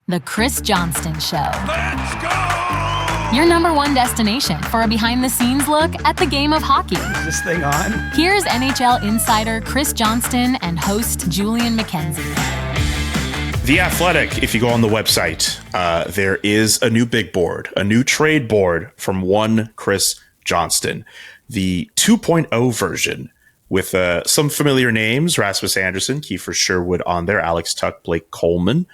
The Chris Johnston Show. Let's go! Your number one destination for a behind-the-scenes look at the game of hockey. Is this thing on? Here's NHL insider Chris Johnston and host Julian McKenzie. The Athletic, if you go on the website, there is a new big board, a new trade board from one Chris Johnston. The 2.0 version with some familiar names: Rasmus Andersson, Kiefer Sherwood on there, Alex Tuch, Blake Coleman,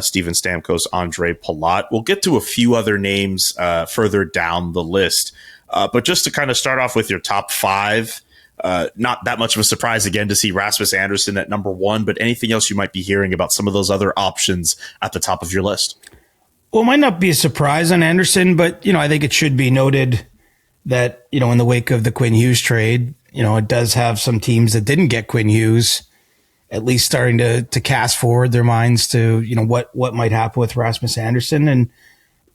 Steven Stamkos, Andre Palat. We'll get to a few other names further down the list. But just to kind of start off with your top five, not that much of a surprise again to see Rasmus Andersson at number one, but anything else you might be hearing about some of those other options at the top of your list? Well, it might not be a surprise on Andersson, but, I think it should be noted that, in the wake of the Quinn Hughes trade, it does have some teams that didn't get Quinn Hughes at least starting to cast forward their minds to, what might happen with Rasmus Andersson. And,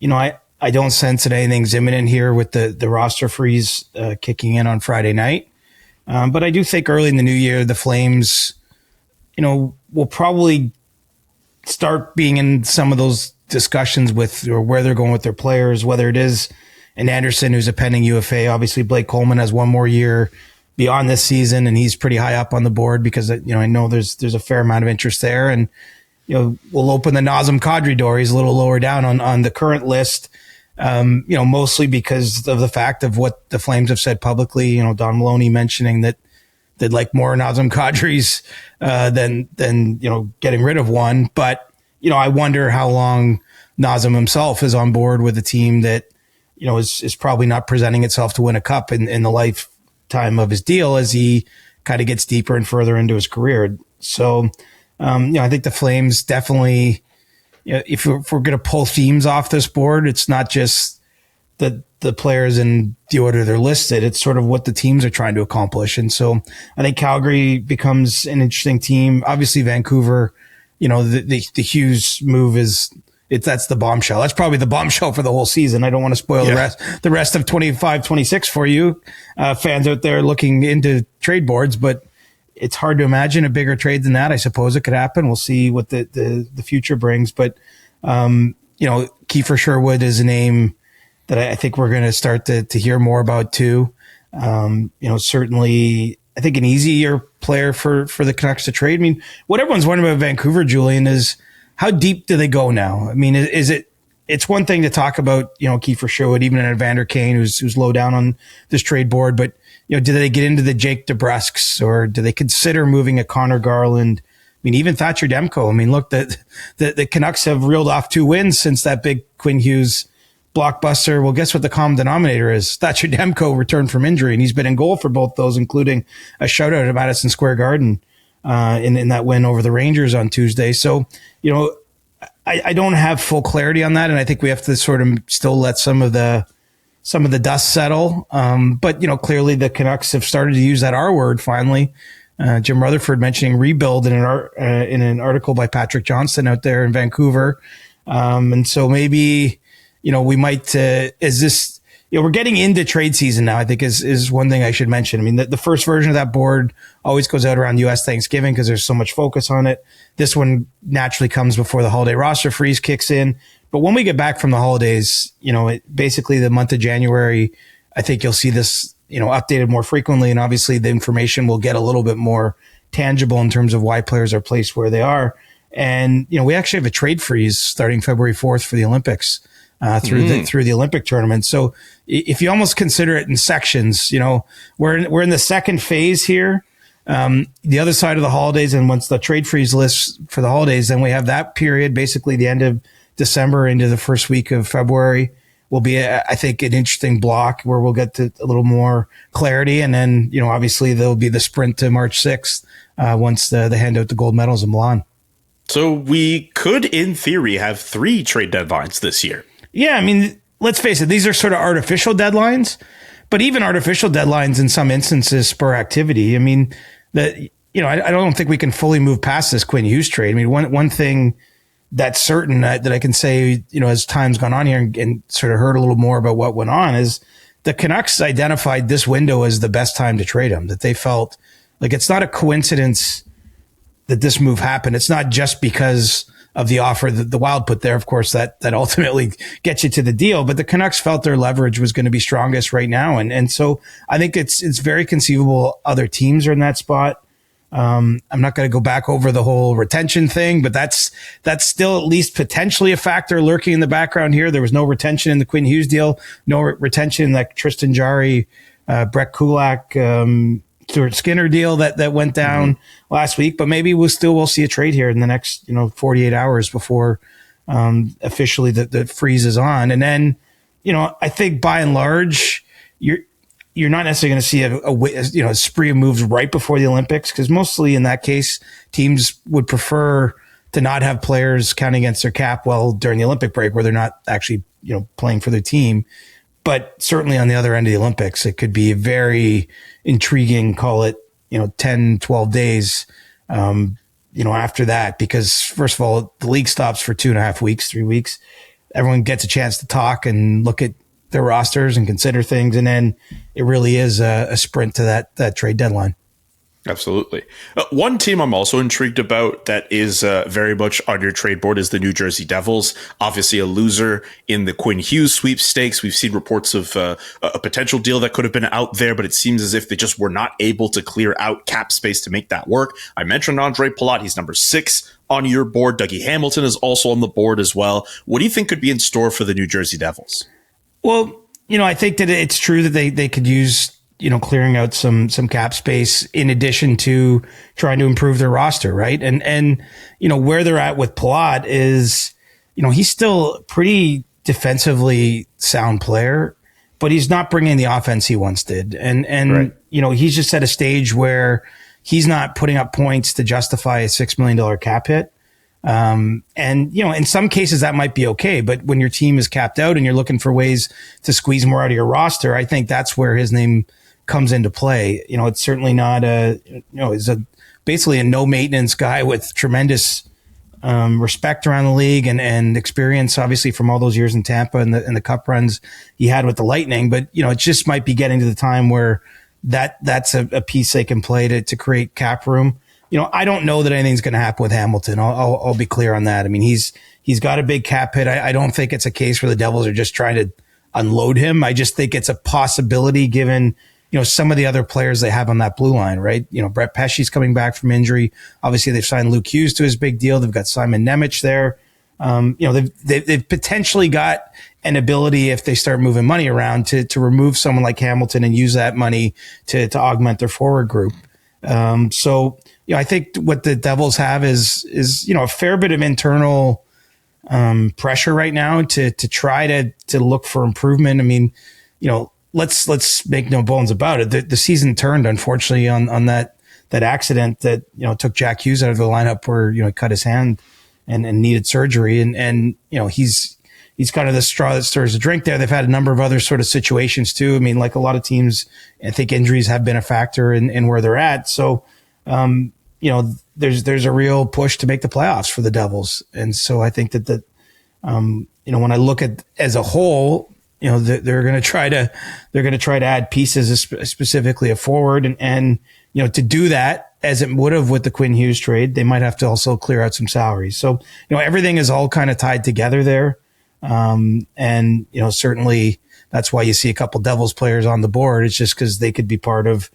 I don't sense that anything's imminent here with the roster freeze kicking in on Friday night. But I do think early in the new year, the Flames, will probably start being in some of those discussions with or where they're going with their players, whether it is an Andersson who's a pending UFA. Obviously, Blake Coleman has one more year beyond this season, and he's pretty high up on the board because, I know there's a fair amount of interest there. And, we'll open the Nazem Kadri door. He's a little lower down on the current list, mostly because of the fact of what the Flames have said publicly. Don Maloney mentioning that they'd like more Nazem Kadris than getting rid of one. But, I wonder how long Nazem himself is on board with a team that, is probably not presenting itself to win a cup in the lifetime of his deal as he kind of gets deeper and further into his career. So, I think the Flames definitely, if we're going to pull themes off this board, it's not just the players in the order they're listed. It's sort of what the teams are trying to accomplish. And so I think Calgary becomes an interesting team. Obviously, Vancouver, the Hughes move that's the bombshell. That's probably the bombshell for the whole season. I don't want to spoil the rest of 25-26 for you fans out there looking into trade boards, but it's hard to imagine a bigger trade than that. I suppose it could happen. We'll see what the future brings. But, Kiefer Sherwood is a name that I think we're going to start to hear more about too. Certainly I think an easier player for the Canucks to trade. I mean, what everyone's wondering about Vancouver, Julian, is how deep do they go now? I mean, it's one thing to talk about, Kiefer Sherwood, even an Evander Kane who's low down on this trade board, but do they get into the Jake DeBrusks, or do they consider moving a Connor Garland? I mean, even Thatcher Demko. I mean, look, the Canucks have reeled off 2 wins since that big Quinn Hughes blockbuster. Well, guess what the common denominator is? Thatcher Demko returned from injury, and he's been in goal for both those, including a shutout at Madison Square Garden in that win over the Rangers on Tuesday. So, I don't have full clarity on that, and I think we have to sort of still let some of the dust settle. But, clearly the Canucks have started to use that R word finally. Jim Rutherford mentioning rebuild in an article by Patrick Johnston out there in Vancouver. And so maybe, we might, we're getting into trade season now, I think is one thing I should mention. I mean, the first version of that board always goes out around US Thanksgiving because there's so much focus on it. This one naturally comes before the holiday roster freeze kicks in. But when we get back from the holidays, basically the month of January, I think you'll see this, updated more frequently. And obviously the information will get a little bit more tangible in terms of why players are placed where they are. And, we actually have a trade freeze starting February 4th for the Olympics through the Olympic tournament. So if you almost consider it in sections, we're in the second phase here. The other side of the holidays, and once the trade freeze lists for the holidays, then we have that period, basically the end of December into the first week of February will be, I think, an interesting block where we'll get to a little more clarity. And then, obviously there'll be the sprint to March 6th once they hand out the gold medals in Milan. So we could, in theory, have 3 trade deadlines this year. Yeah, I mean, let's face it, these are sort of artificial deadlines, but even artificial deadlines in some instances spur activity. I mean, I don't think we can fully move past this Quinn Hughes trade. I mean, one thing that's certain that I can say, as time's gone on here and sort of heard a little more about what went on is the Canucks identified this window as the best time to trade him, that they felt like it's not a coincidence that this move happened. It's not just because of the offer that the Wild put there. Of course, that ultimately gets you to the deal, but the Canucks felt their leverage was going to be strongest right now. And so I think it's very conceivable other teams are in that spot. I'm not going to go back over the whole retention thing, but that's still at least potentially a factor lurking in the background here. There was no retention in the Quinn Hughes deal, no retention in that Tristan Jarry, Brett Kulak, Stuart Skinner deal that went down last week. But maybe we'll see a trade here in the next 48 hours before officially the freeze is on. And then I think by and large you're not necessarily going to see a spree of moves right before the Olympics, because mostly in that case, teams would prefer to not have players counting against their cap during the Olympic break where they're not actually, playing for their team. But certainly on the other end of the Olympics, it could be a very intriguing, call it, 10, 12 days, after that, because first of all, the league stops for 2.5 weeks, 3 weeks. Everyone gets a chance to talk and look at their rosters and consider things. And then it really is a sprint to that trade deadline. Absolutely. One team I'm also intrigued about that is very much on your trade board is the New Jersey Devils. Obviously a loser in the Quinn Hughes sweepstakes. We've seen reports of a potential deal that could have been out there, but it seems as if they just were not able to clear out cap space to make that work. I mentioned Andre Palat. He's number 6 on your board. Dougie Hamilton is also on the board as well. What do you think could be in store for the New Jersey Devils? Well, I think that it's true that they could use, clearing out some cap space in addition to trying to improve their roster, right? And where they're at with Palat is, he's still a pretty defensively sound player, but he's not bringing the offense he once did. And right. He's just at a stage where he's not putting up points to justify a $6 million cap hit. In some cases that might be okay, but when your team is capped out and you're looking for ways to squeeze more out of your roster, I think that's where his name comes into play. It's certainly not he's basically a no maintenance guy with tremendous, respect around the league and experience, obviously from all those years in Tampa and the cup runs he had with the Lightning. But, it just might be getting to the time where that's a piece they can play to create cap room. I don't know that anything's going to happen with Hamilton. I'll be clear on that. I mean, he's got a big cap hit. I don't think it's a case where the Devils are just trying to unload him. I just think it's a possibility given, some of the other players they have on that blue line, right? Brett Pesce's coming back from injury. Obviously they've signed Luke Hughes to his big deal. They've got Simon Nemec there. They've potentially got an ability, if they start moving money around, to remove someone like Hamilton and use that money to augment their forward group. I think what the Devils have is a fair bit of internal pressure right now to try to look for improvement. I mean, let's make no bones about it. The season turned, unfortunately, on that accident that took Jack Hughes out of the lineup where he cut his hand and needed surgery, and he's kind of the straw that stirs the drink there. They've had a number of other sort of situations too. I mean, like a lot of teams, I think injuries have been a factor in where they're at. So. There's a real push to make the playoffs for the Devils. And so I think that when I look at as a whole, they're going to try to add pieces, specifically a forward and to do that as it would have with the Quinn Hughes trade, they might have to also clear out some salaries. So, everything is all kind of tied together there. Certainly that's why you see a couple Devils players on the board. It's just because they could be part of,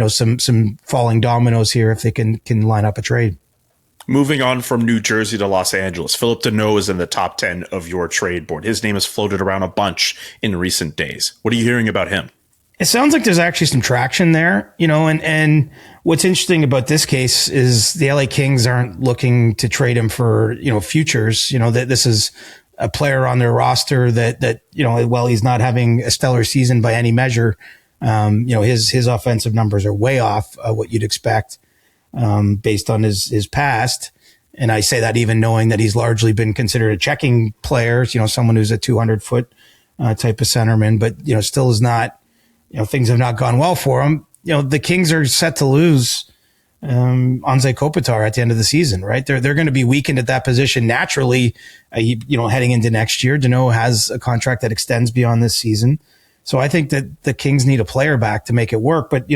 some falling dominoes here if they can line up a trade. Moving on from New Jersey to Los Angeles, Phillip Danault is in the top 10 of your trade board. His name has floated around a bunch in recent days. What are you hearing about him? It sounds like there's actually some traction there, and what's interesting about this case is the LA Kings aren't looking to trade him for, futures. That this is a player on their roster that while he's not having a stellar season by any measure, his offensive numbers are way off what you'd expect based on his past. And I say that even knowing that he's largely been considered a checking player, someone who's a 200-foot type of centerman, but still is not. Things have not gone well for him. The Kings are set to lose Anze Kopitar at the end of the season, right? They're going to be weakened at that position naturally. Heading into next year, Danault has a contract that extends beyond this season. So I think that the Kings need a player back to make it work. But,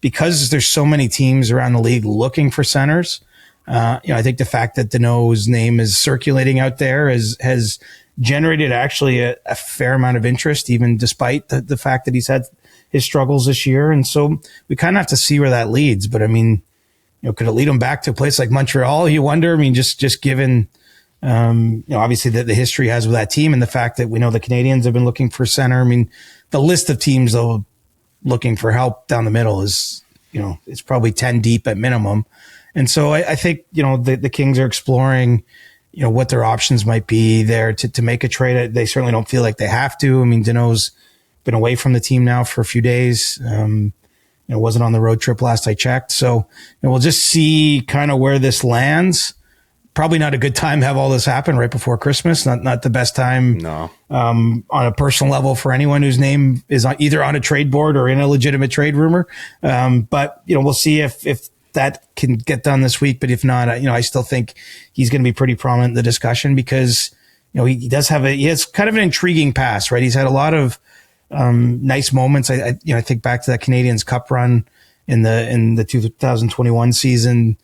because there's so many teams around the league looking for centers, I think the fact that Danault's name is circulating out there has generated actually a fair amount of interest, even despite the fact that he's had his struggles this year. And so we kind of have to see where that leads. But I mean, could it lead him back to a place like Montreal? You wonder. I mean, just given, obviously the history has with that team and the fact that we know the Canadians have been looking for center. I mean, the list of teams though looking for help down the middle is, it's probably 10 deep at minimum. And so I think, the Kings are exploring, what their options might be there to make a trade. They certainly don't feel like they have to. I mean, Danault's been away from the team now for a few days. Wasn't on the road trip last I checked. So we'll just see kind of where this lands. Probably not a good time to have all this happen right before Christmas. Not the best time. No. On a personal level for anyone whose name is either on a trade board or in a legitimate trade rumor. But we'll see if that can get done this week. But if not, I still think he's going to be pretty prominent in the discussion because he has kind of an intriguing past, right? He's had a lot of nice moments. I think back to that Canadians Cup run in the 2021 season.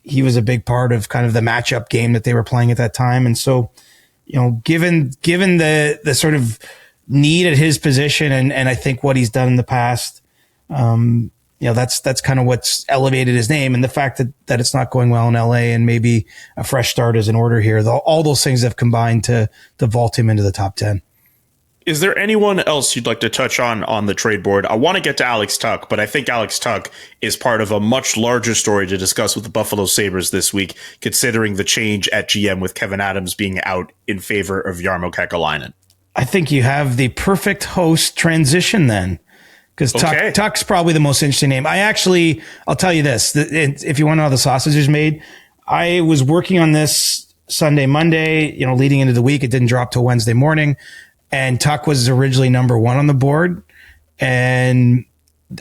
He was a big part of kind of the matchup game that they were playing at that time. And so, given the sort of need at his position and I think what he's done in the past, that's kind of what's elevated his name, and the fact that it's not going well in LA and maybe a fresh start is in order here. All those things have combined to vault him into the top 10. Is there anyone else you'd like to touch on the trade board? I want to get to Alex Tuch, but I think Alex Tuch is part of a much larger story to discuss with the Buffalo Sabres this week, considering the change at GM with Kevyn Adams being out in favor of Jarmo Kekalainen. I think you have the perfect host transition then, because Tuch's probably the most interesting name. I'll tell you this, if you want to know how the sausage is made, I was working on this Sunday, Monday, leading into the week. It didn't drop till Wednesday morning. And Tuch was originally number 1 on the board. And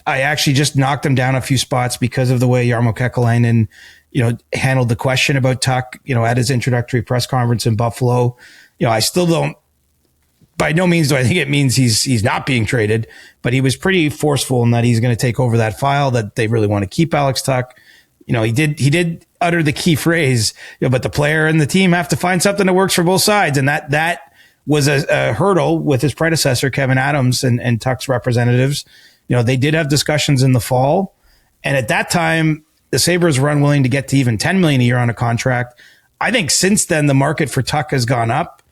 I actually just knocked him down a few spots because of the way Jarmo Kekalainen, handled the question about Tuch, at his introductory press conference in Buffalo. I still don't, by no means do I think it means he's not being traded, but he was pretty forceful in that he's going to take over that file, that they really want to keep Alex Tuch. He did utter the key phrase, but the player and the team have to find something that works for both sides. And that was a hurdle with his predecessor, Kevyn Adams, and Tuch's representatives. They did have discussions in the fall. And at that time, the Sabres were unwilling to get to even $10 million a year on a contract. I think since then, the market for Tuch has gone up,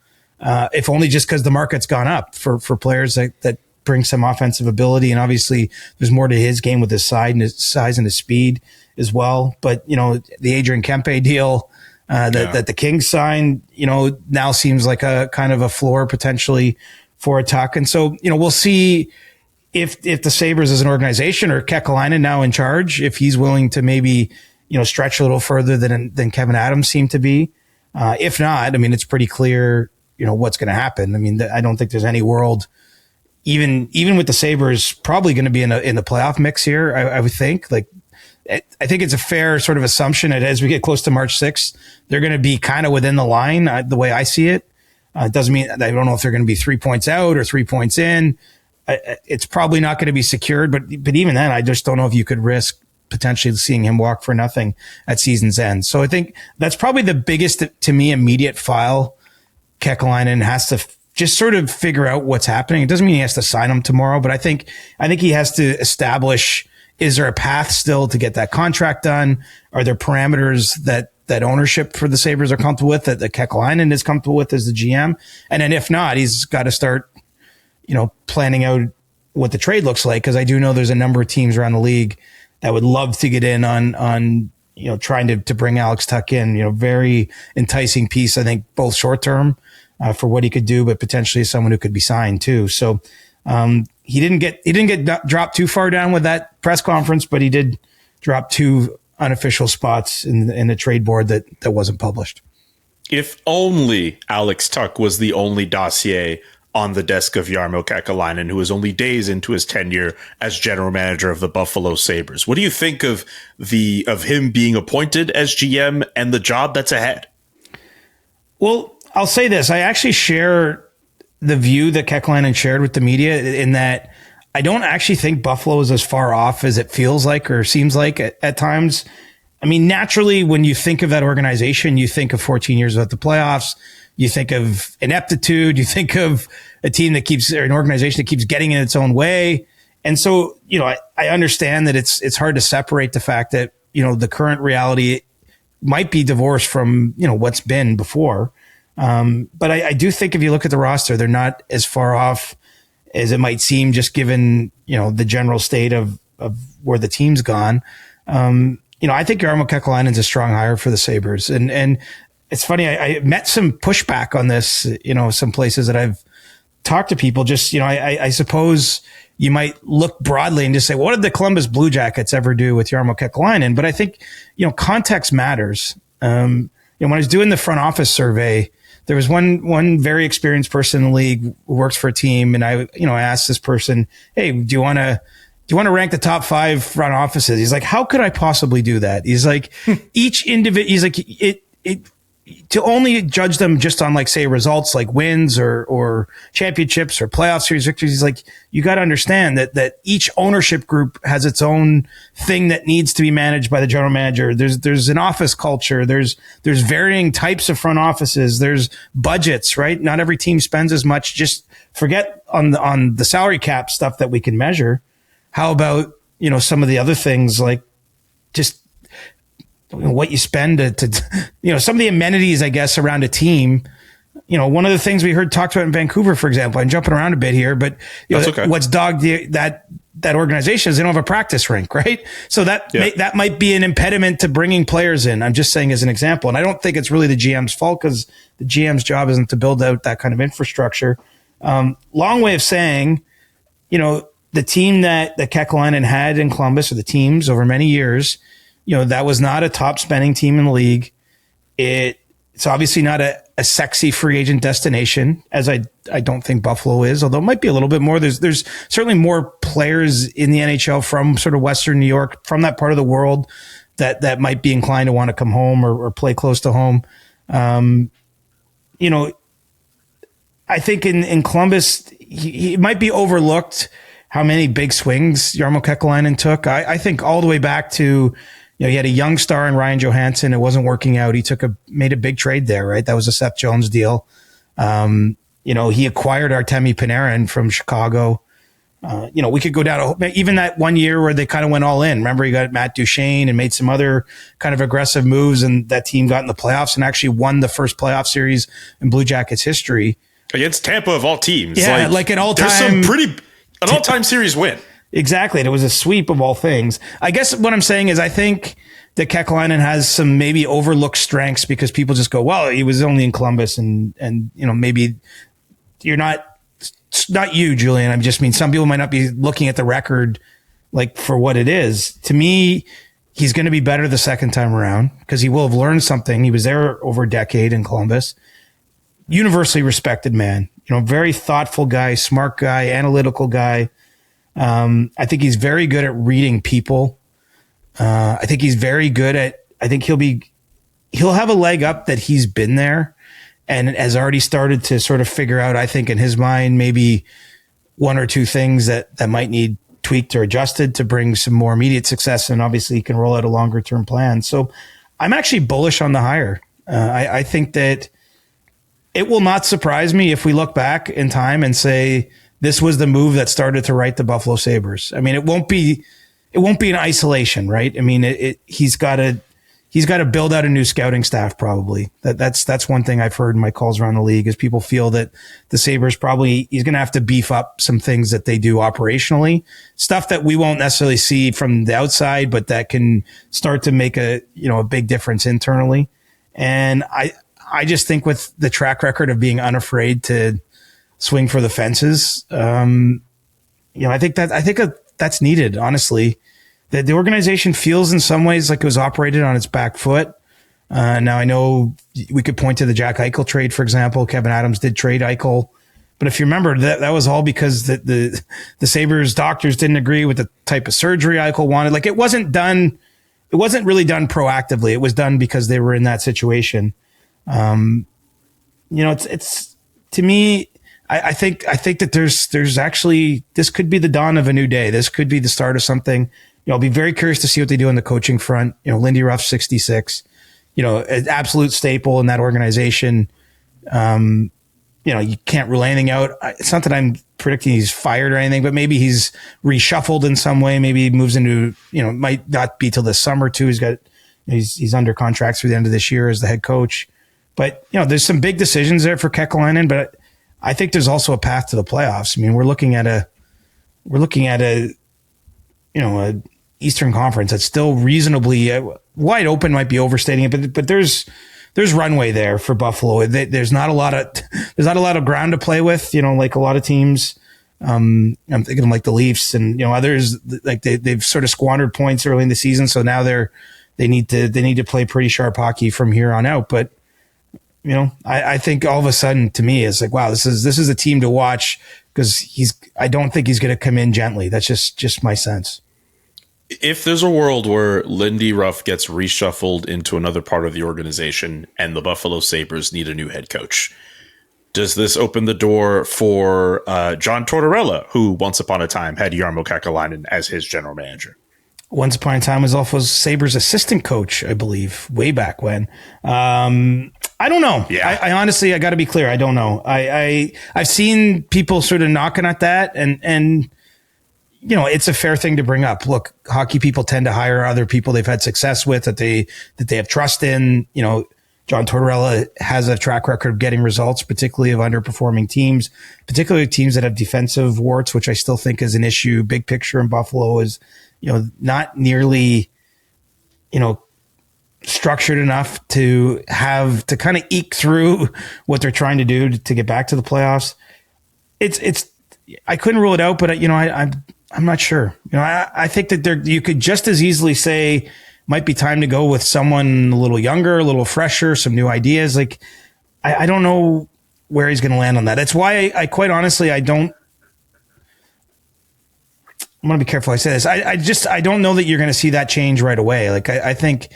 if only just because the market's gone up for players that bring some offensive ability. And obviously, there's more to his game with his size and his speed as well. But, the Adrian Kempe deal, that the Kings signed, now seems like a kind of a floor potentially for a Tuch. And so, we'll see if the Sabres as an organization or Kekalainen now in charge, if he's willing to maybe, stretch a little further than Kevyn Adams seemed to be. If not, I mean, it's pretty clear, what's going to happen. I mean, I don't think there's any world, even with the Sabres probably going to be in the playoff mix here. I would think I think it's a fair sort of assumption that as we get close to March 6th, they're going to be kind of within the line, the way I see it. It doesn't mean I don't know if they're going to be 3 points out or 3 points in. It's probably not going to be secured, but even then, I just don't know if you could risk potentially seeing him walk for nothing at season's end. So I think that's probably the biggest, to me, immediate file Kekalainen has to just sort of figure out what's happening. It doesn't mean he has to sign him tomorrow, but I think he has to establish, is there a path still to get that contract done? Are there parameters that ownership for the Sabres are comfortable with, that Kekalainen is comfortable with as the GM? And then if not, he's got to start, planning out what the trade looks like. Cause I do know there's a number of teams around the league that would love to get in on trying to bring Alex Tuch in, very enticing piece, I think, both short term for what he could do, but potentially someone who could be signed too. So, he didn't get dropped too far down with that press conference, but he did drop 2 unofficial spots in the trade board that wasn't published. If only Alex Tuch was the only dossier on the desk of Jarmo Kekalainen, who is only days into his tenure as general manager of the Buffalo Sabres. What do you think of him being appointed as GM and the job that's ahead? Well, I'll say this. I actually share the view that Kekalainen shared with the media, in that I don't actually think Buffalo is as far off as it feels like or seems like at times. I mean, naturally, when you think of that organization, you think of 14 years without the playoffs. You think of ineptitude. You think of a team that keeps, or an organization that keeps getting in its own way. And so, I understand that it's hard to separate the fact that, the current reality might be divorced from, what's been before. But I do think if you look at the roster, they're not as far off as it might seem, just given, the general state of where the team's gone. I think Jarmo Kekalainen's a strong hire for the Sabres. And it's funny, I met some pushback on this, some places that I've talked to people. Just, I suppose you might look broadly and just say, what did the Columbus Blue Jackets ever do with Jarmo Kekalainen? But I think, context matters. When I was doing the front office survey, there was one very experienced person in the league who works for a team. And I asked this person, hey, do you want to rank the top 5 front offices? He's like, how could I possibly do that? He's like, each individual, he's like, it to only judge them just on, like, say, results like wins or championships or playoff series victories. He's like, you got to understand that each ownership group has its own thing that needs to be managed by the general manager. There's an office culture. There's varying types of front offices. There's budgets, right? Not every team spends as much. Just forget on the salary cap stuff that we can measure. How about, some of the other things, like just what you spend to some of the amenities, I guess, around a team. One of the things we heard talked about in Vancouver, for example, I'm jumping around a bit here, but okay. What's dogged that organization is they don't have a practice rink, right? So that might be an impediment to bringing players in. I'm just saying as an example. And I don't think it's really the GM's fault, because the GM's job isn't to build out that kind of infrastructure. Long way of saying, the team that Kekalainen had in Columbus, or the teams over many years, that was not a top spending team in the league. It's obviously not a sexy free agent destination, as I don't think Buffalo is, although it might be a little bit more. There's certainly more players in the NHL from sort of Western New York, from that part of the world, that might be inclined to want to come home or play close to home. I think in Columbus, he might be overlooked how many big swings Jarmo Kekalainen took. I think all the way back to, he had a young star in Ryan Johansson. It wasn't working out. He made a big trade there, right? That was a Seth Jones deal. He acquired Artemi Panarin from Chicago. We could go down to even that one year where they kind of went all in. Remember, he got Matt Duchene and made some other kind of aggressive moves, and that team got in the playoffs and actually won the first playoff series in Blue Jackets history. Against Tampa of all teams. Yeah, like an all-time... An all-time series win. Exactly. And it was a sweep of all things. I guess what I'm saying is I think that Kekalainen has some maybe overlooked strengths, because people just go, well, he was only in Columbus and maybe you're not you, Julian. I just mean, some people might not be looking at the record like for what it is. To me, he's going to be better the second time around, because he will have learned something. He was there over a decade in Columbus. Universally respected man, very thoughtful guy, smart guy, analytical guy. I think he's very good at reading people. I think he's very good I think he'll have a leg up that he's been there and has already started to sort of figure out, I think in his mind, maybe one or two things that might need tweaked or adjusted to bring some more immediate success. And obviously he can roll out a longer term plan. So I'm actually bullish on the hire. I think that it will not surprise me if we look back in time and say this was the move that started to right the Buffalo Sabres. I mean, it won't be in isolation, right? I mean, he's got to build out a new scouting staff. Probably that's one thing I've heard in my calls around the league is people feel that the Sabres he's going to have to beef up some things that they do operationally, stuff that we won't necessarily see from the outside, but that can start to make a big difference internally. And I just think with the track record of being unafraid to swing for the fences, I think that's needed, honestly. The organization feels in some ways like it was operated on its back foot. Now, I know we could point to the Jack Eichel trade, for example. Kevin Adams did trade Eichel. But if you remember, that was all because the Sabres doctors didn't agree with the type of surgery Eichel wanted. Like, it wasn't really done proactively. It was done because they were in that situation. It's to me, I think that there's actually, this could be the dawn of a new day. This could be the start of something. I'll be very curious to see what they do on the coaching front. Lindy Ruff's 66, an absolute staple in that organization. You can't rule anything out. It's not that I'm predicting he's fired or anything, but maybe he's reshuffled in some way. Maybe he moves into, might not be till this summer too. He's under contract through the end of this year as the head coach. But, there's some big decisions there for Kekalainen, but I think there's also a path to the playoffs. I mean, we're looking at a Eastern Conference that's still reasonably wide open, might be overstating it, but there's runway there for Buffalo. There's not a lot of ground to play with, like a lot of teams. I'm thinking like the Leafs and, others, like they've sort of squandered points early in the season. So now they need to play pretty sharp hockey from here on out. But, I think all of a sudden to me it's like, wow, this is a team to watch, because I don't think he's going to come in gently. That's just my sense. If there's a world where Lindy Ruff gets reshuffled into another part of the organization and the Buffalo Sabres need a new head coach, does this open the door for John Tortorella, who once upon a time had Jarmo Kekalainen as his general manager? Once upon a time was also Sabres assistant coach, I believe, way back when. I don't know. Yeah. I honestly, I got to be clear. I don't know. I've seen people sort of knocking at that, and it's a fair thing to bring up. Look, hockey people tend to hire other people they've had success with, that they have trust in. John Tortorella has a track record of getting results, particularly of underperforming teams, particularly teams that have defensive warts, which I still think is an issue. Big picture in Buffalo is, not nearly, structured enough to kind of eke through what they're trying to do to get back to the playoffs. I couldn't rule it out, but I'm not sure. I think that you could just as easily say might be time to go with someone a little younger, a little fresher, some new ideas. Like, I don't know where he's going to land on that. That's why I quite honestly, I'm going to be careful I say this. I don't know that you're going to see that change right away. Like, I think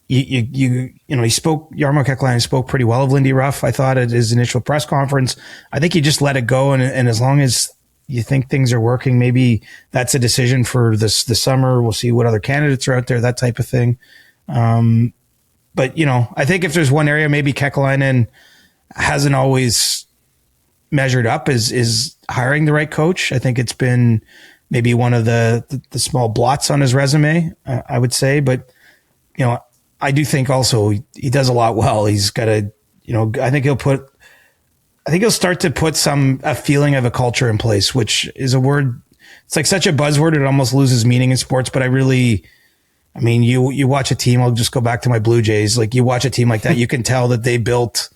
Jarmo Kekalainen spoke pretty well of Lindy Ruff, I thought, at his initial press conference. I think you just let it go. And as long as you think things are working, maybe that's a decision for the summer. We'll see what other candidates are out there, that type of thing. But, I think if there's one area maybe Kekalainen hasn't always measured up is hiring the right coach. I think it's been maybe one of the small blots on his resume, I would say. But, I do think also he does a lot well. He's got I think he'll start to put a feeling of a culture in place, which is a word. It's like such a buzzword. It almost loses meaning in sports. But you watch a team, I'll just go back to my Blue Jays. Like, you watch a team like that, you can tell that they built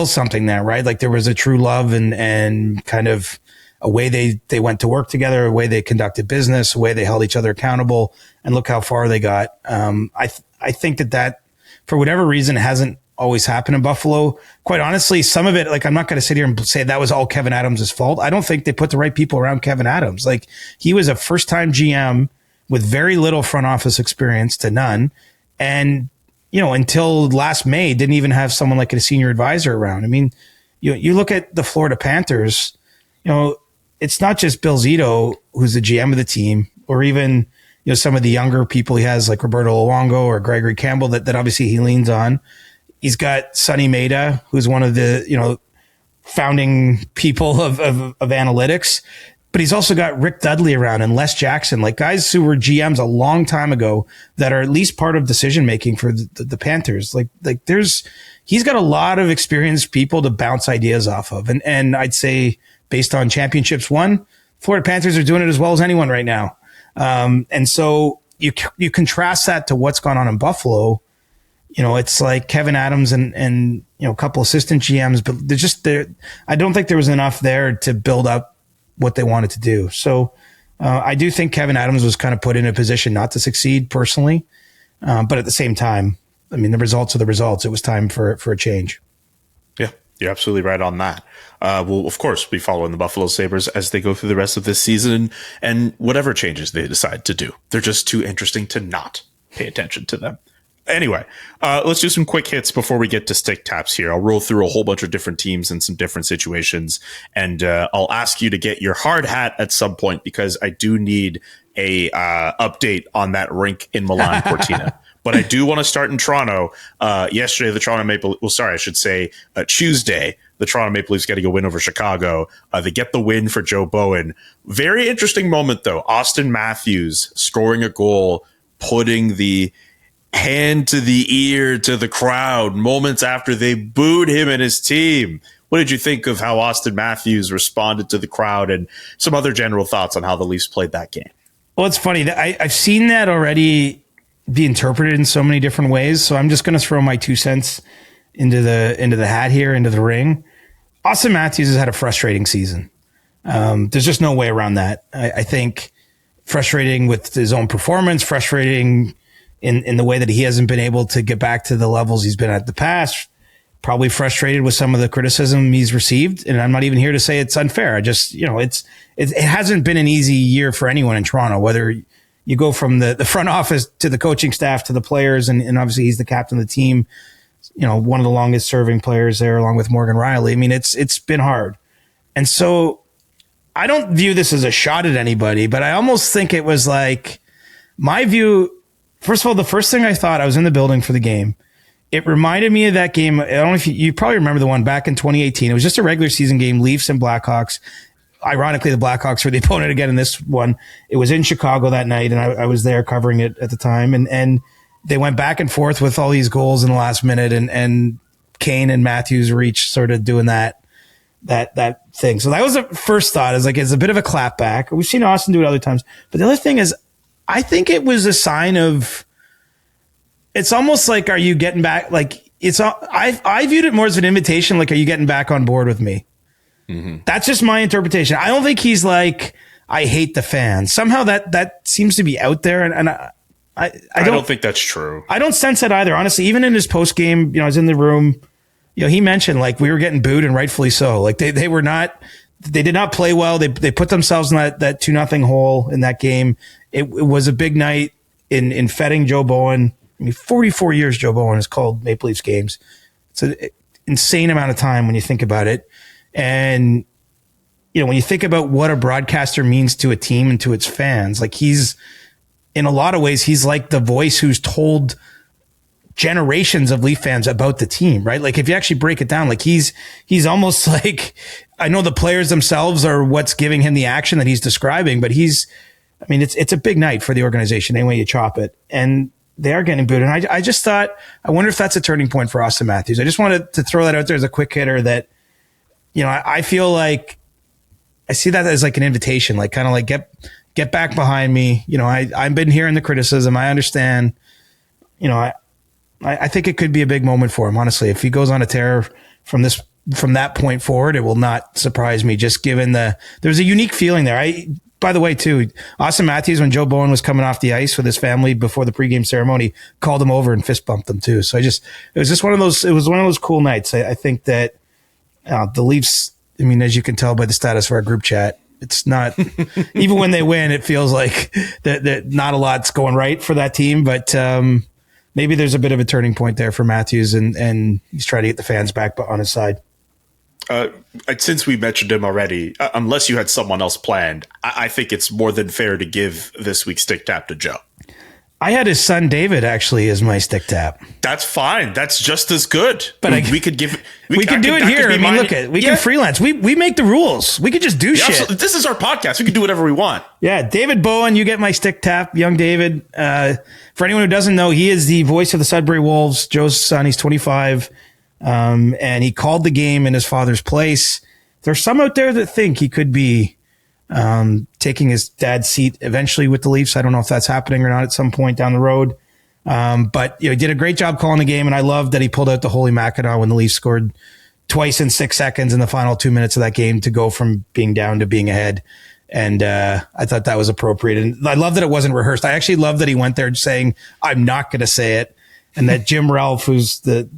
something there, right? Like, there was a true love and kind of a way they went to work together, a way they conducted business, a way they held each other accountable, and look how far they got. I think that for whatever reason hasn't always happened in Buffalo. Quite honestly, some of it, like, I'm not going to sit here and say that was all Kevin Adams' fault. I don't think they put the right people around Kevin Adams. Like, he was a first-time GM with very little front office experience to none. And, until last May, didn't even have someone like a senior advisor around. I mean, you look at the Florida Panthers, it's not just Bill Zito, who's the GM of the team, or even, some of the younger people he has, like Roberto Luongo or Gregory Campbell, that obviously he leans on. He's got Sonny Maeda, who's one of the, founding people of analytics, but he's also got Rick Dudley around and Les Jackson, like guys who were GMs a long time ago that are at least part of decision-making for the Panthers. Like he's got a lot of experienced people to bounce ideas off of. And I'd say based on championships won, Florida Panthers are doing it as well as anyone right now. And so you contrast that to what's gone on in Buffalo. It's like Kevin Adams and a couple assistant GMs, but I don't think there was enough there to build up what they wanted to do. So I do think Kevin Adams was kind of put in a position not to succeed personally. But at the same time, the results are the results. It was time for a change. Yeah, you're absolutely right on that. We'll, of course, be following the Buffalo Sabres as they go through the rest of this season and whatever changes they decide to do. They're just too interesting to not pay attention to them. Anyway, let's do some quick hits before we get to stick taps here. I'll roll through a whole bunch of different teams and some different situations, and I'll ask you to get your hard hat at some point because I do need a update on that rink in Milan Cortina. But I do want to start in Toronto. Yesterday, Tuesday, the Toronto Maple Leafs getting a win over Chicago. They get the win for Joe Bowen. Very interesting moment, though. Auston Matthews scoring a goal, putting the hand to the ear to the crowd moments after they booed him and his team. What did you think of how Auston Matthews responded to the crowd, and some other general thoughts on how the Leafs played that game? Well, it's funny. I've seen that already be interpreted in so many different ways. So I'm just going to throw my 2 cents into the hat here, into the ring. Auston Matthews has had a frustrating season. There's just no way around that. I think frustrating with his own performance, frustrating in the way that he hasn't been able to get back to the levels he's been at the past, probably frustrated with some of the criticism he's received. And I'm not even here to say it's unfair. I just, it hasn't been an easy year for anyone in Toronto, whether you go from the front office to the coaching staff to the players. And obviously he's the captain of the team, one of the longest serving players there, along with Morgan Riley. I mean, it's been hard. And so I don't view this as a shot at anybody, but I almost think it was like my view. First of all, the first thing I thought, I was in the building for the game. It reminded me of that game. I don't know if you probably remember the one back in 2018. It was just a regular season game, Leafs and Blackhawks. Ironically, the Blackhawks were the opponent again in this one. It was in Chicago that night, and I was there covering it at the time. And they went back and forth with all these goals in the last minute, and Kane and Matthews were each sort of doing that thing. So that was the first thought. It's a bit of a clapback. We've seen Austin do it other times. But the other thing is, I think it was a sign of, it's almost like, are you getting back? Like I viewed it more as an invitation. Like, are you getting back on board with me? Mm-hmm. That's just my interpretation. I don't think he's like, I hate the fans. Somehow that seems to be out there. And I don't think that's true. I don't sense that either. Honestly, even in his post game, I was in the room, he mentioned like we were getting booed, and rightfully so. Like they did not play well. They put themselves in that 2-0 hole in that game. It was a big night in feting Joe Bowen. I mean, 44 years Joe Bowen has called Maple Leafs games. It's an insane amount of time when you think about it. And, when you think about what a broadcaster means to a team and to its fans, like he's, in a lot of ways, he's like the voice who's told generations of Leaf fans about the team, right? Like if you actually break it down, like he's almost like, I know the players themselves are what's giving him the action that he's describing, but it's a big night for the organization, any way you chop it. And they are getting booed. And I just thought, I wonder if that's a turning point for Auston Matthews. I just wanted to throw that out there as a quick hitter that, I feel like I see that as like an invitation, like kind of like get back behind me. I've been hearing the criticism. I understand, I think it could be a big moment for him, honestly. If he goes on a tear from that point forward, it will not surprise me, just given there's a unique feeling there. By the way, too, Auston Matthews, when Joe Bowen was coming off the ice with his family before the pregame ceremony, called him over and fist bumped him too. So it was one of those cool nights. I think that the Leafs, as you can tell by the status of our group chat, it's not, even when they win, it feels like that not a lot's going right for that team, but, maybe there's a bit of a turning point there for Matthews, and he's trying to get the fans back on his side. Since we mentioned him already, unless you had someone else planned, I think it's more than fair to give this week's stick tap to Joe. I had his son David actually as my stick tap. That's fine. That's just as good. But we could give. We can do it here. We can freelance. We make the rules. We could just do shit. Absolutely. This is our podcast. We can do whatever we want. Yeah, David Bowen, you get my stick tap, young David. For anyone who doesn't know, he is the voice of the Sudbury Wolves. Joe's son. He's 25, and he called the game in his father's place. There's some out there that think he could be taking his dad's seat eventually with the Leafs. I don't know if that's happening or not at some point down the road. But he did a great job calling the game, and I love that he pulled out the Holy Mackinac when the Leafs scored twice in 6 seconds in the final 2 minutes of that game to go from being down to being ahead. And I thought that was appropriate. And I love that it wasn't rehearsed. I actually love that he went there saying, I'm not going to say it. And that Jim Ralph, who's the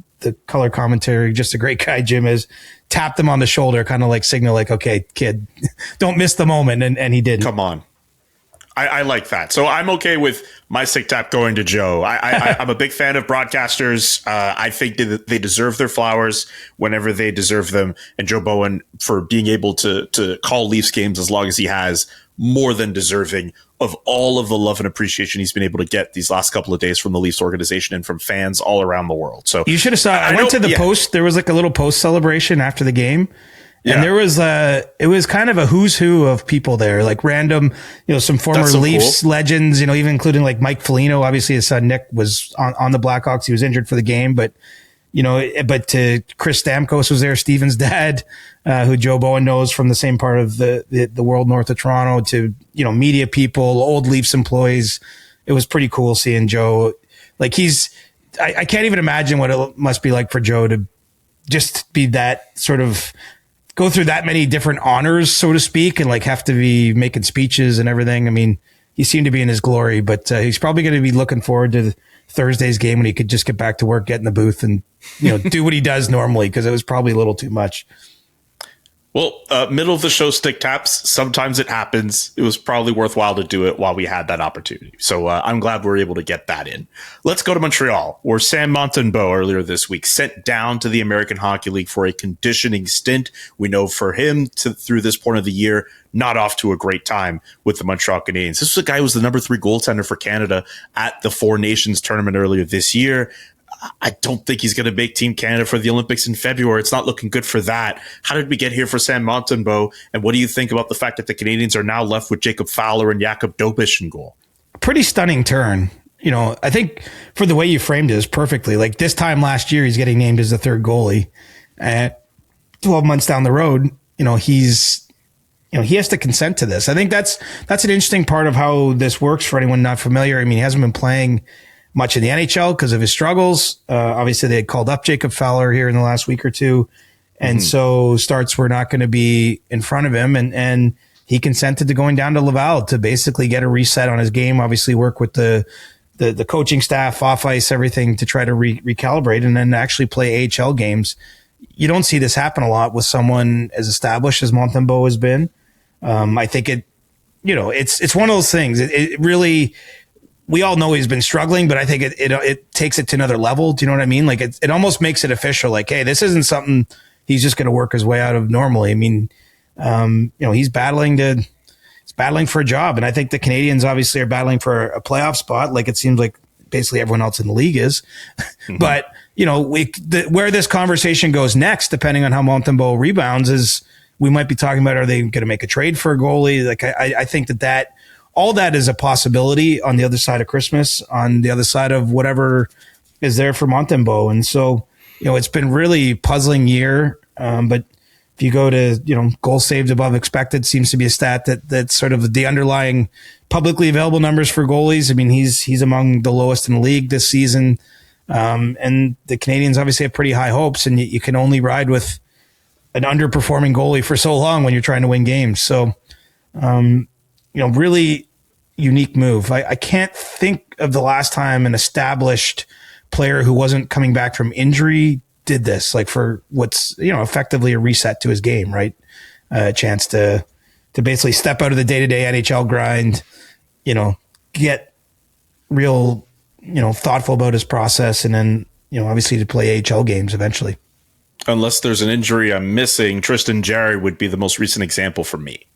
color commentary, just a great guy Jim is, tapped him on the shoulder, kind of like signal like, okay, kid, don't miss the moment. And he didn't. Come on. I like that. So I'm okay with my stick tap going to Joe. I'm a big fan of broadcasters. I think that they deserve their flowers whenever they deserve them. And Joe Bowen, for being able to call Leafs games as long as he has, more than deserving of all of the love and appreciation he's been able to get these last couple of days from the Leafs organization and from fans all around the world. So you should have saw. I went to the post. There was like a little post celebration after the game. And there was it was kind of a who's who of people there, like random, some former Leafs legends, even including like Mike Foligno. Obviously his son Nick was on the Blackhawks. He was injured for the game, but Chris Stamkos was there, Steven's dad, who Joe Bowen knows from the same part of the world north of Toronto, to, media people, old Leafs employees. It was pretty cool seeing Joe. Like I can't even imagine what it must be like for Joe to just be that sort of go through that many different honors, so to speak, and like have to be making speeches and everything. I mean, he seemed to be in his glory, but he's probably going to be looking forward to Thursday's game when he could just get back to work, get in the booth, and do what he does normally, because it was probably a little too much. Well, middle of the show stick taps. Sometimes it happens. It was probably worthwhile to do it while we had that opportunity. So I'm glad we were able to get that in. Let's go to Montreal, where Sam Montembeault earlier this week sent down to the American Hockey League for a conditioning stint. We know for him through this point of the year, not off to a great time with the Montreal Canadiens. This was a guy who was the number 3 goaltender for Canada at the Four Nations tournament earlier this year. I don't think he's going to make Team Canada for the Olympics in February. It's not looking good for that. How did we get here for Sam Montembeault? And what do you think about the fact that the Canadiens are now left with Jacob Fowler and Jakub Dobeš in goal? Pretty stunning turn. I think for the way you framed it is perfectly. Like this time last year, he's getting named as the 3rd goalie. And 12 months down the road, he has to consent to this. I think that's an interesting part of how this works for anyone not familiar. I mean, he hasn't been playing much in the NHL because of his struggles. Obviously, they had called up Jacob Fowler here in the last week or two. And so starts were not going to be in front of him. And he consented to going down to Laval to basically get a reset on his game, obviously work with the coaching staff, off ice, everything to try to recalibrate and then actually play AHL games. You don't see this happen a lot with someone as established as Montembeault has been. I think it's one of those things. It really, we all know he's been struggling, but I think it takes it to another level. Do you know what I mean? Like it almost makes it official. Like, hey, this isn't something he's just going to work his way out of normally. I mean, he's battling for a job, and I think the Canadiens obviously are battling for a playoff spot. Like it seems like basically everyone else in the league is. But where this conversation goes next, depending on how Montembeault rebounds, is we might be talking about, are they going to make a trade for a goalie? Like I think that all that is a possibility on the other side of Christmas, on the other side of whatever is there for Montembeault. And so, it's been really puzzling year. But if you go to, goals saved above expected seems to be a stat that's sort of the underlying publicly available numbers for goalies. I mean, he's among the lowest in the league this season. And the Canadiens obviously have pretty high hopes, and you can only ride with an underperforming goalie for so long when you're trying to win games. So, really unique move. I can't think of the last time an established player who wasn't coming back from injury did this, like for what's, effectively a reset to his game, right? A chance to basically step out of the day-to-day NHL grind, get real, thoughtful about his process, and then, obviously to play AHL games eventually. Unless there's an injury I'm missing, Tristan Jarry would be the most recent example for me.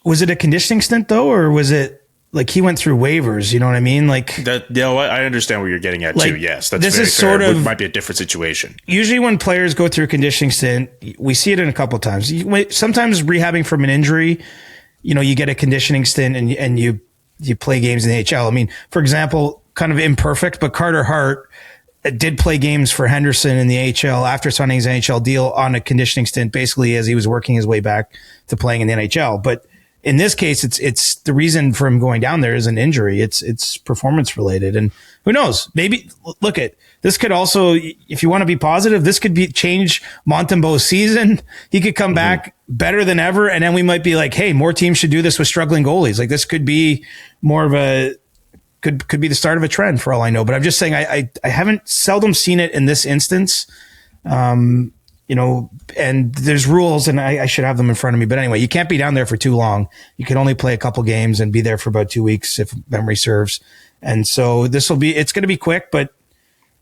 Was it a conditioning stint though, or was it like he went through waivers? You know what I mean? Like that. I understand what you're getting at too. Yes, that's this very is fair. sort of It might be a different situation. Usually, when players go through a conditioning stint, we see it in a couple of times. Sometimes rehabbing from an injury, you get a conditioning stint and you play games in the AHL. I mean, for example, kind of imperfect, but Carter Hart did play games for Henderson in the AHL after signing his NHL deal on a conditioning stint, basically as he was working his way back to playing in the NHL. But in this case, it's the reason for him going down there is an injury. It's performance related, and who knows? Maybe look at this could also, if you want to be positive, this could change Montembeault's season. He could come back better than ever, and then we might be like, hey, more teams should do this with struggling goalies. Like this could be more of a could be the start of a trend for all I know. But I'm just saying I haven't seldom seen it in this instance. And there's rules, and I should have them in front of me. But anyway, you can't be down there for too long. You can only play a couple games and be there for about 2 weeks, if memory serves. And so it's going to be quick, but,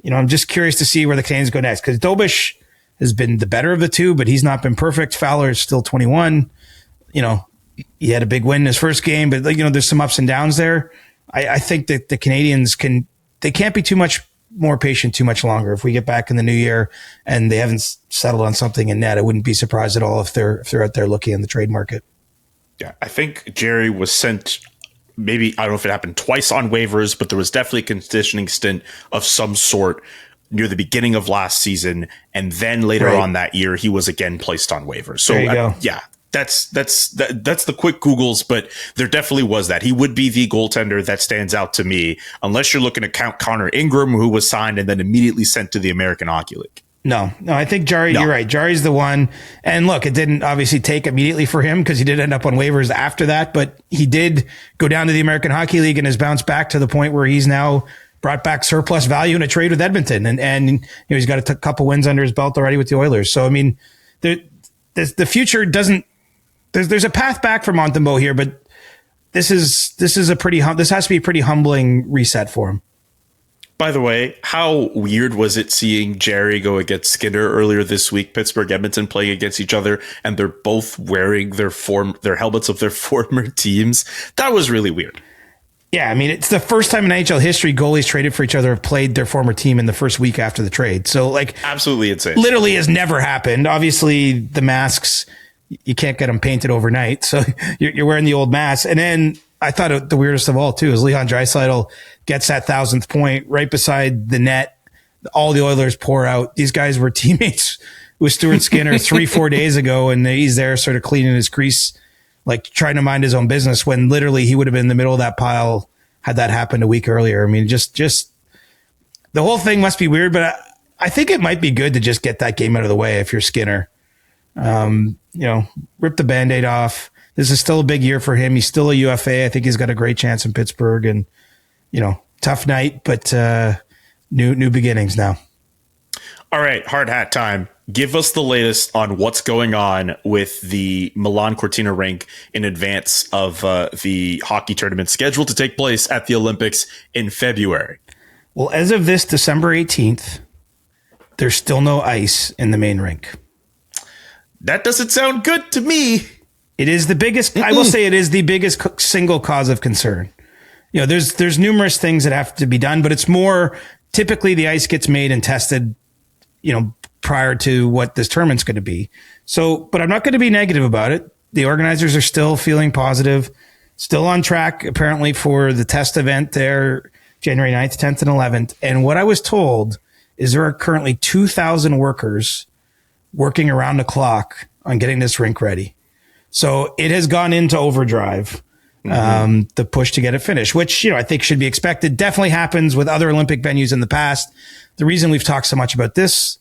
I'm just curious to see where the Canadiens go next, because Dobeš has been the better of the two, but he's not been perfect. Fowler is still 21. he had a big win in his first game, but there's some ups and downs there. I think that the Canadians can't be too much more patient too much longer. If we get back in the new year and they haven't settled on something in net, I wouldn't be surprised at all if they're out there looking in the trade market. Yeah, I think Jerry was sent, maybe, I don't know if it happened twice on waivers, but there was definitely a conditioning stint of some sort near the beginning of last season. And then later on that year, he was again placed on waivers. So yeah, that's the quick Googles, but there definitely was that. He would be the goaltender that stands out to me, unless you're looking at Connor Ingram, who was signed and then immediately sent to the American Hockey League. No, I think Jari, you're right. Jari's the one. And look, it didn't obviously take immediately for him because he did end up on waivers after that, but he did go down to the American Hockey League and has bounced back to the point where he's now brought back surplus value in a trade with Edmonton. And he's got a couple wins under his belt already with the Oilers. So, I mean, the future doesn't, there's a path back for Montembeault here, but this has to be a pretty humbling reset for him. By the way, how weird was it seeing Jerry go against Skinner earlier this week? Pittsburgh, Edmonton playing against each other, and they're both wearing their helmets of their former teams. That was really weird. Yeah, I mean, it's the first time in NHL history goalies traded for each other have played their former team in the first week after the trade. So, absolutely insane. Literally has never happened. Obviously, the masks, you can't get them painted overnight, so you're wearing the old mask. And then I thought the weirdest of all, too, is Leon Draisaitl gets that 1,000th point right beside the net. All the Oilers pour out. These guys were teammates with Stuart Skinner 3-4 days ago, and he's there sort of cleaning his crease, trying to mind his own business, when literally he would have been in the middle of that pile had that happened a week earlier. I mean, just the whole thing must be weird, but I think it might be good to just get that game out of the way if you're Skinner. Rip the Band-Aid off. This is still a big year for him. He's still a UFA. I think he's got a great chance in Pittsburgh, and, tough night, but new beginnings now. All right, hard hat time. Give us the latest on what's going on with the Milan Cortina rink in advance of the hockey tournament scheduled to take place at the Olympics in February. Well, as of this December 18th, there's still no ice in the main rink. That doesn't sound good to me. It is the biggest, I will say it is the biggest single cause of concern. There's numerous things that have to be done, but it's more typically the ice gets made and tested, prior to what this tournament's going to be. So, but I'm not going to be negative about it. The organizers are still feeling positive, still on track, apparently, for the test event there, January 9th, 10th, and 11th. And what I was told is there are currently 2,000 workers working around the clock on getting this rink ready. So it has gone into overdrive, the push to get it finished, which, I think should be expected. Definitely happens with other Olympic venues in the past. The reason we've talked so much about this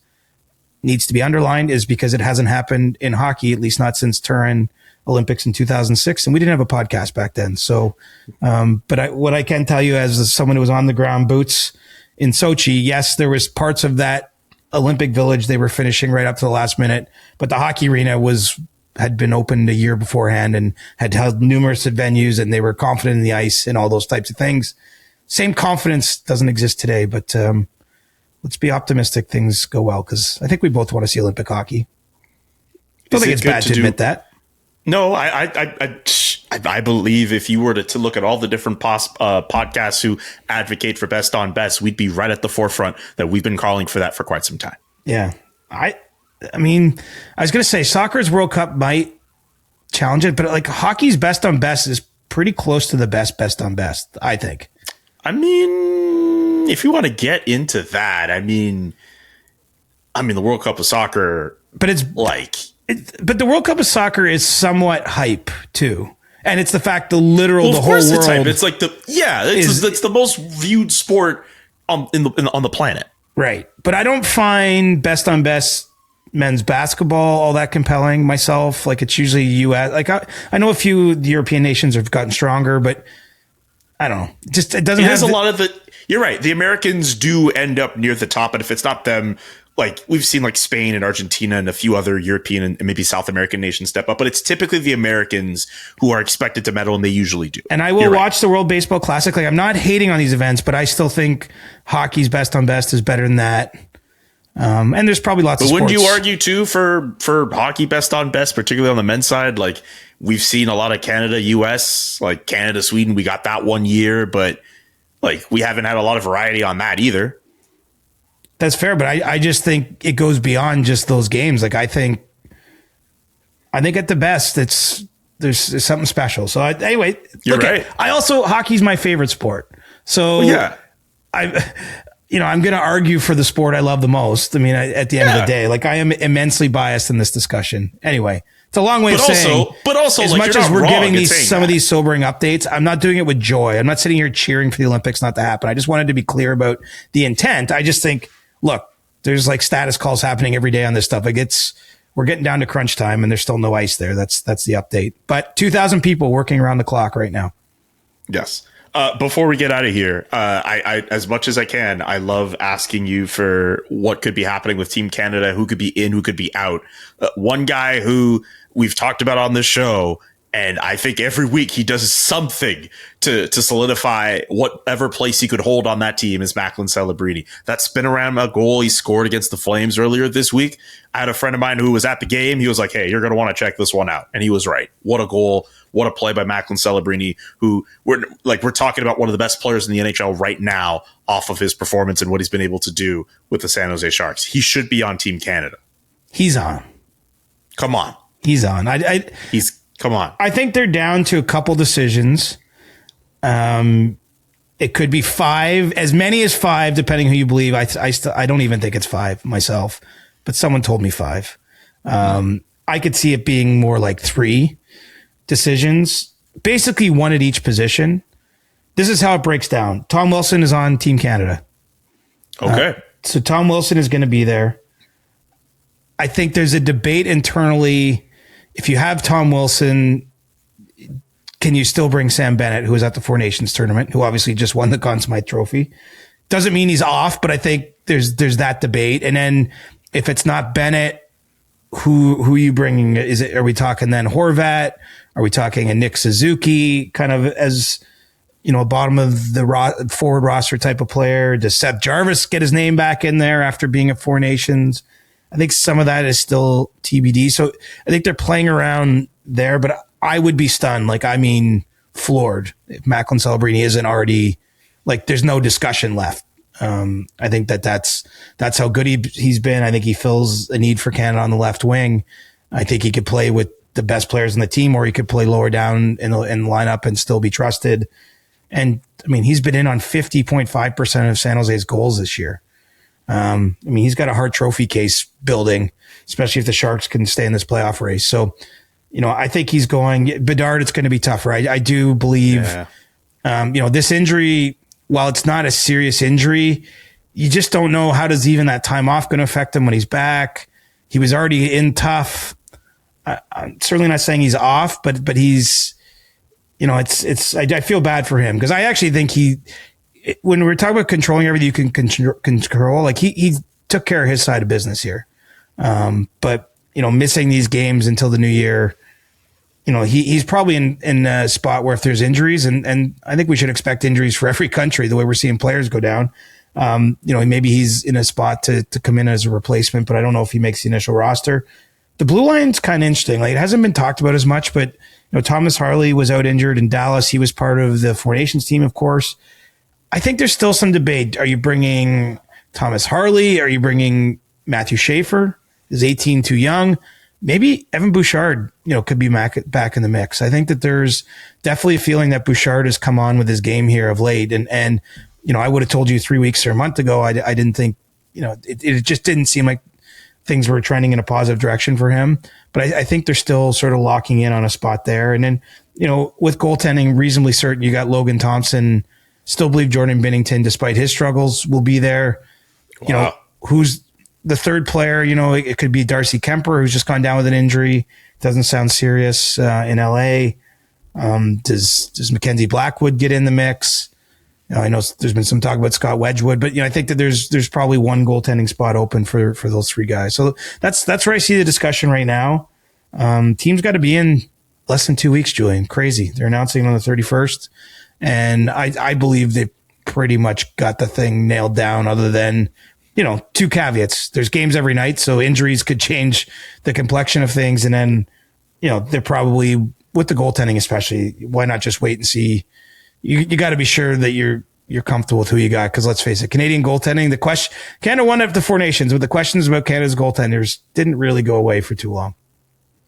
needs to be underlined is because it hasn't happened in hockey, at least not since Turin Olympics in 2006. And we didn't have a podcast back then. So, but what I can tell you as someone who was on the ground boots in Sochi, yes, there was parts of that Olympic Village they were finishing right up to the last minute, but the hockey arena had been opened a year beforehand and had held numerous venues, and they were confident in the ice and all those types of things. Same confidence doesn't exist today, but let's be optimistic things go well, because I think we both want to see Olympic hockey. Don't think it's bad to admit that. No, I believe if you were to look at all the different podcasts who advocate for best on best, we'd be right at the forefront that we've been calling for that for quite some time. Yeah. I mean, I was going to say soccer's World Cup might challenge it, but hockey's best on best is pretty close to the best on best, I think. I mean, if you want to get into that, I mean, the World Cup of soccer, but it's but the World Cup of soccer is somewhat hype too. And it's the fact the whole world. It's hype. It's it's the most viewed sport on the planet. Right. But I don't find best on best men's basketball all that compelling myself. It's usually US. I know a few European nations have gotten stronger, but I don't know. It doesn't have a lot of the. You're right. The Americans do end up near the top, and if it's not them, we've seen Spain and Argentina and a few other European and maybe South American nations step up, but it's typically the Americans who are expected to medal, and they usually do. And I will watch the World Baseball Classic. I'm not hating on these events, but I still think hockey's best on best is better than that. And there's probably lots of sports. But wouldn't you argue too for hockey best on best, particularly on the men's side? Like we've seen a lot of Canada, US, like Canada, Sweden. We got that one year, but like we haven't had a lot of variety on that either. That's fair, but I just think it goes beyond just those games. Like I think at the best, there's something special. So anyway, you're right. Hockey's my favorite sport. So yeah, I'm going to argue for the sport I love the most. I mean, at the end of the day, like I am immensely biased in this discussion. Anyway, it's a long way of saying. But also, as like, much as we're giving some of these sobering updates, I'm not doing it with joy. I'm not sitting here cheering for the Olympics not to happen. I just wanted to be clear about the intent. I just think, look, there's like status calls happening every day on this stuff. Like we're getting down to crunch time, and there's still no ice there. That's the update. But 2,000 people working around the clock right now. Yes. Before we get out of here, I as much as I can, I love asking you for what could be happening with Team Canada, who could be in, who could be out. One guy who we've talked about on this show, and I think every week he does something to solidify whatever place he could hold on that team is Macklin Celebrini. That spin around a goal he scored against the Flames earlier this week. I had a friend of mine who was at the game. He was like, hey, you're going to want to check this one out. And he was right. What a goal. What a play by Macklin Celebrini, who we're talking about one of the best players in the NHL right now off of his performance and what he's been able to do with the San Jose Sharks. He should be on Team Canada. He's on. Come on. He's on. Come on. I think they're down to a couple decisions. It could be 5, as many as 5, depending who you believe. I don't even think it's 5 myself, but someone told me 5. I could see it being more like 3 decisions, basically 1 at each position. This is how it breaks down. Tom Wilson is on Team Canada. Okay. So Tom Wilson is going to be there. I think there's a debate internally. If you have Tom Wilson, can you still bring Sam Bennett, who was at the Four Nations tournament, who obviously just won the Conn Smythe Trophy? Doesn't mean he's off, but I think there's that debate. And then if it's not Bennett, who are you bringing? Are we talking then Horvat? Are we talking a Nick Suzuki kind of as, a bottom of the forward roster type of player? Does Seth Jarvis get his name back in there after being at Four Nations? I think some of that is still TBD. So I think they're playing around there, but I would be stunned. Floored if Macklin Celebrini isn't already, there's no discussion left. I think that's how good he's been. I think he fills a need for Canada on the left wing. I think he could play with the best players in the team, or he could play lower down in the lineup and still be trusted. And I mean, he's been in on 50.5% of San Jose's goals this year. He's got a Hart Trophy case building, especially if the Sharks can stay in this playoff race. So, I think he's going. Bedard, it's going to be tougher. I do believe, this injury, while it's not a serious injury, you just don't know how does even that time off going to affect him when he's back. He was already in tough. I'm certainly not saying he's off, but he's, I feel bad for him because I actually think when we're talking about controlling everything you can control, he took care of his side of business here. But missing these games until the new year, he's probably in a spot where if there's injuries, and I think we should expect injuries for every country, the way we're seeing players go down. Maybe he's in a spot to come in as a replacement, but I don't know if he makes the initial roster. The blue line's kind of interesting. It hasn't been talked about as much, but Thomas Harley was out injured in Dallas. He was part of the Four Nations team, of course. I think there's still some debate. Are you bringing Thomas Harley? Are you bringing Matthew Schaefer? Is 18 too young? Maybe Evan Bouchard, could be back in the mix. I think that there's definitely a feeling that Bouchard has come on with his game here of late. And I would have told you 3 weeks or a month ago, I didn't think, it just didn't seem like things were trending in a positive direction for him. But I think they're still sort of locking in on a spot there. And then, with goaltending, reasonably certain you got Logan Thompson. Still believe Jordan Binnington, despite his struggles, will be there. Wow. Who's the third player? It could be Darcy Kemper, who's just gone down with an injury. Doesn't sound serious in LA. Does McKenzie Blackwood get in the mix? I know there's been some talk about Scott Wedgwood, but I think that there's probably one goaltending spot open for those 3 guys. So that's where I see the discussion right now. Team's got to be in less than 2 weeks, Julian. Crazy. They're announcing on the 31st. And I believe they pretty much got the thing nailed down, other than two caveats. There's games every night, so injuries could change the complexion of things. And then, they're probably, with the goaltending especially, why not just wait and see? You got to be sure that you're comfortable with who you got, because let's face it, Canadian goaltending, Canada won after the Four Nations, but the questions about Canada's goaltenders didn't really go away for too long.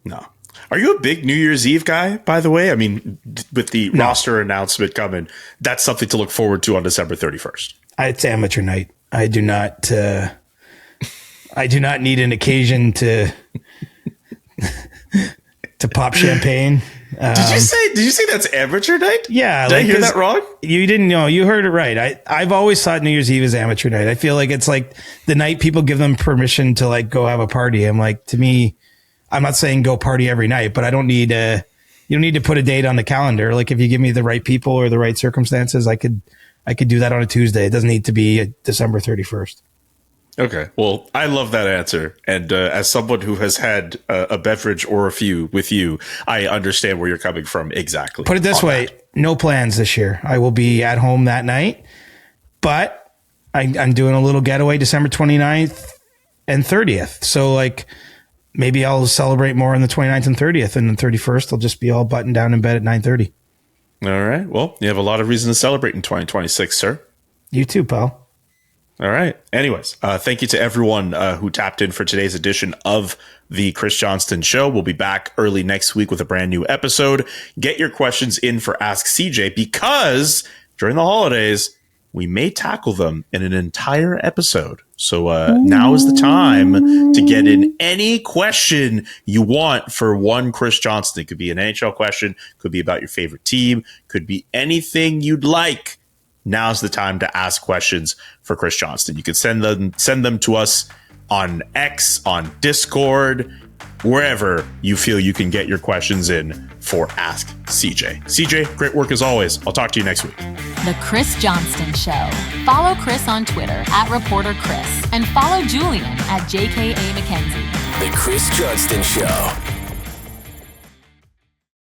No. Are you a big New Year's Eve guy, by the way? I mean, with the roster announcement coming, that's something to look forward to on December 31st. It's amateur night. I do not need an occasion to pop champagne. Did you say that's amateur night? Yeah. Did I hear that wrong? You didn't know. You heard it right. I've always thought New Year's Eve is amateur night. I feel like it's like the night people give them permission to like go have a party. I'm like, to me, I'm not saying go party every night, but you don't need to put a date on the calendar. Like if you give me the right people or the right circumstances, I could do that on a Tuesday. It doesn't need to be December 31st. Okay. Well, I love that answer. And as someone who has had a beverage or a few with you, I understand where you're coming from exactly. Put it this way, no plans this year. I will be at home that night, but I'm doing a little getaway December 29th and 30th. So like maybe I'll celebrate more on the 29th and 30th, and the 31st I'll just be all buttoned down in bed at 9:30. All right. Well, you have a lot of reason to celebrate in 2026, sir. You too, pal. All right. Anyways, thank you to everyone who tapped in for today's edition of the Chris Johnston Show. We'll be back early next week with a brand new episode. Get your questions in for Ask CJ, because during the holidays, we may tackle them in an entire episode. So now is the time to get in any question you want for one Chris Johnston. It could be an NHL question, could be about your favorite team, could be anything you'd like. Now's the time to ask questions for Chris Johnston. You can send them to us on X, on Discord, wherever you feel you can get your questions in for Ask CJ. CJ, great work as always. I'll talk to you next week. The Chris Johnston Show. Follow Chris on Twitter @ReporterChris and follow Julian @JKA McKenzie. The Chris Johnston Show.